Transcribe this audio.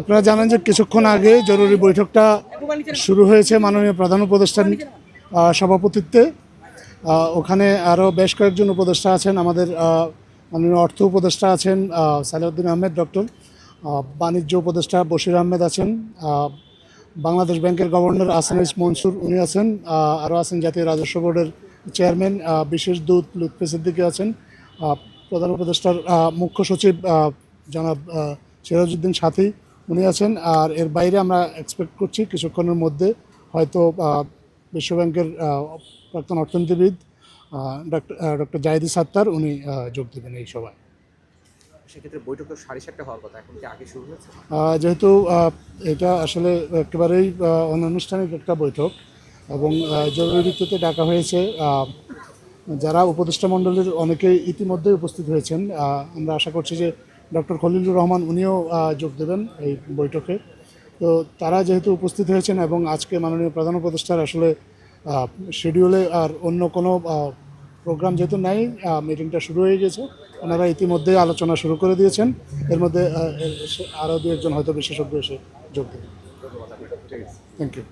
আপনারা জানেন যে কিছুক্ষণ আগে জরুরি বৈঠকটা শুরু হয়েছে মাননীয় প্রধান উপদেষ্টার সভাপতিত্বে। ওখানে আরও বেশ কয়েকজন উপদেষ্টা আছেন। আমাদের মাননীয় অর্থ উপদেষ্টা আছেন সালাউদ্দিন আহমেদ ডক্টর, বাণিজ্য উপদেষ্টা বশির আহমেদ আছেন, বাংলাদেশ ব্যাংকের গভর্নর আসানিস মনসুর উনি আছেন, আরও আছেন জাতীয় রাজস্ব বোর্ডের চেয়ারম্যান বিশেষ দূত লুৎফি সিদ্দিকী আছেন, প্রধান উপদেষ্টার মুখ্য সচিব জনাব সিরাজউদ্দিন সাথী উনি আছেন। আর এর বাইরে আমরা এক্সপেক্ট করছি কিছুক্ষণের মধ্যে হয়তো বিশ্বব্যাংকের প্রাক্তন অর্থনীতিবিদ ডক্টর জাহিদি সাত্তার উনি যোগ দেবেন এই সভায়। সেক্ষেত্রে বৈঠক তো 7:30 হওয়ার কথা, এখন কি আগে শুরু হয়েছে? যেহেতু এটা আসলে একেবারেই অনানুষ্ঠানিক একটা বৈঠক এবং জরুরি ভিত্তিতে ডাকা হয়েছে, যারা উপদেষ্টা মণ্ডলীর অনেকেই ইতিমধ্যেই উপস্থিত হয়েছেন। আমরা আশা করছি যে ডক্টর খলিলুর রহমান উনিও যোগ দেবেন এই বৈঠকে। তো তারা যেহেতু উপস্থিত হয়েছেন এবং আজকে মাননীয় প্রধান উপদেষ্টার আসলে শিডিউলে আর অন্য কোনো প্রোগ্রাম যেহেতু নাই, মিটিংটা শুরু হয়ে গেছে, ওনারা ইতিমধ্যে আলোচনা শুরু করে দিয়েছেন। এর মধ্যে আরও দু একজন হয়তো বিশেষজ্ঞ এসে যোগ দেবেন। Thank you.